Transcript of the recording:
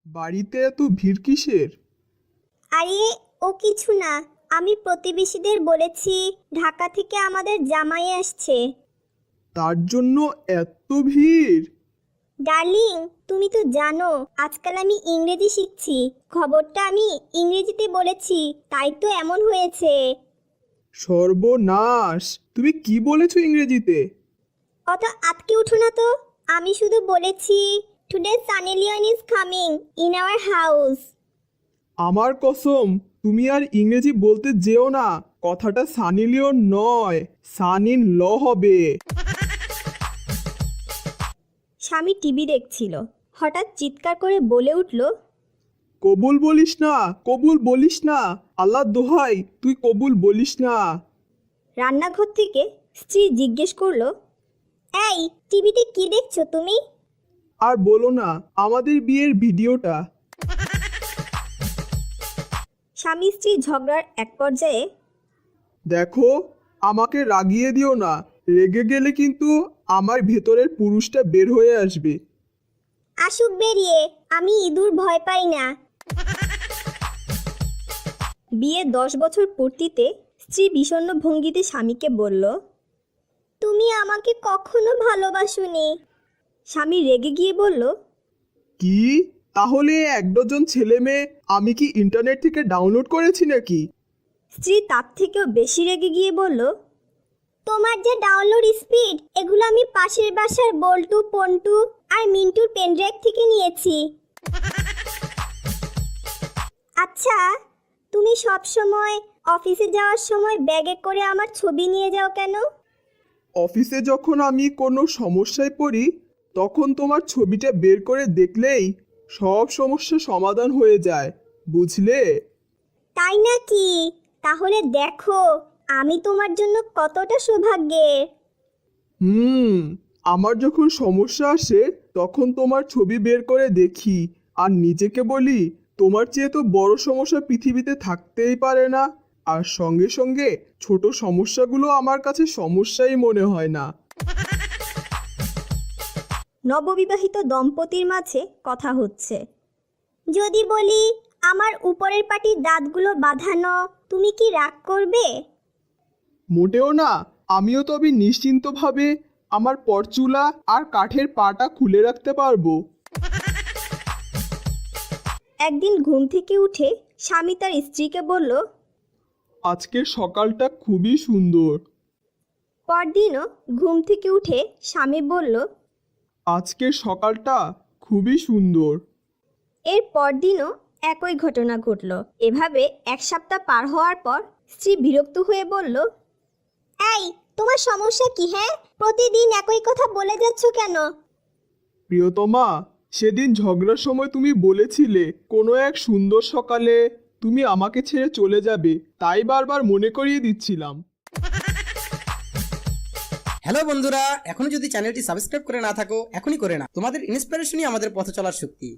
বাড়িতে এত ভিড় কিসের? আরে ও কিছু না, আমি প্রতিবেশীদের বলেছি ঢাকা থেকে আমাদের জামাই আসছে। তার জন্য এত ভিড়? ডার্লিং, তুমি তো জানো আজকাল আমি ইংরেজি শিখছি। খবরটা আমি ইংরেজিতে বলেছি, তাই তো এমন হয়েছে। সর্বনাশ! তুমি কি বলেছো ইংরেজিতে? অত আটকে উঠো না তো। আমি শুধু বলেছি today Sunny Leone is coming in our house. আমার কসম, তুমি আর ইংরেজি বলতে যেও না। কথাটা সানি লিওন নয়, সান ইন ল হবে। স্বামী টিভি দেখছিল, হঠাৎ চিৎকার করে বলে উঠল, কবুল বলিস না, কবুল বলিস না, আল্লাহ দোহাই তুই কবুল বলিস না। রান্নাঘর থেকে স্ত্রী জিজ্ঞেস করলো, এই টিভিতে কি দেখছো তুমি? আর বলো না, আমাদের বিয়ের ভিডিওটা। স্বামী স্ত্রী ঝগড়ার এক পর্যায়ে, দেখো, আমাকে রাগিয়ে দিও না। রেগে গেলে কিন্তু আমার ভেতরের পুরুষটা বের হয়ে আসবে। আসুক বেরিয়ে, আমি ইঁদুর ভয় পাই না। বিয়ে 10 বছর পূর্তিতে স্ত্রী বিষণ্ণ ভঙ্গিতে স্বামীকে বলল, তুমি আমাকে কখনো ভালোবাসোনি। স্বামী রেগে গিয়ে বলল, কি? তাহলে এক ডজন ছেলে মেয়ে আমি কি ইন্টারনেট থেকে ডাউনলোড করেছি নাকি? স্ত্রী তার থেকেও বেশি রেগে গিয়ে বলল, তোমার যে ডাউনলোড স্পিড, এগুলো আমি পাশের বাসার বল্টু, পন্টু আর মিন্টুর পেনড্রাইভ থেকে নিয়েছি। আচ্ছা, তুমি সব সময় অফিসে যাওয়ার সময় ব্যাগে করে আমার ছবি নিয়ে যাও কেন? অফিসে যখন আমি কোনো সমস্যায় পড়ি, তখন তোমার ছবিটা বের করে দেখলেই সব সমস্যা সমাধান হয়ে যায়, বুঝলে? তাই নাকি? তাহলে দেখো আমি তোমার জন্য কতটা সৌভাগ্যের। হুম। আমার যখন সমস্যা আসে তখন তোমার ছবি বের করে দেখি আর নিজেকে বলি, তোমার চেয়ে তো বড় সমস্যা পৃথিবীতে থাকতেই পারে না। আর সঙ্গে সঙ্গে ছোট সমস্যাগুলো আমার কাছে সমস্যাই মনে হয় না। নববিবাহিত দম্পতির মাঝে কথা হচ্ছে। যদি বলি আমার উপরের পাটির দাঁতগুলো বাঁধানো, তুমি কি রাগ করবে? মোটেও না। আমিও তবে নিশ্চিন্তভাবে আমার পরচুলা আর কাঠের পাটা খুলে রাখতে পারবো। একদিন ঘুম থেকে উঠে স্বামী তার স্ত্রীকে বলল, আজকের সকালটা খুবই সুন্দর। পরদিনও ঘুম থেকে উঠে স্বামী বলল, আজকের সকালটা খুবই সুন্দর। এর পরদিনও একই ঘটনা ঘটল। এভাবে এক সপ্তাহ পার হওয়ার পর স্ত্রী বিরক্ত হয়ে বলল, এই তোমার সমস্যা কি? হ্যাঁ, প্রতিদিন একই কথা বলে যাচ্ছ কেন? প্রিয়তমা, সেদিন ঝগড়ার সময় তুমি বলেছিলে কোনো এক সুন্দর সকালে তুমি আমাকে ছেড়ে চলে যাবে, তাই বারবার মনে করিয়ে দিচ্ছিলাম। হ্যালো বন্ধুরা, এখনো যদি চ্যানেলটি সাবস্ক্রাইব করে না থাকো এখনই করে না। তোমাদের ইন্সপিরেশনই আমাদের পথ চলার শক্তি।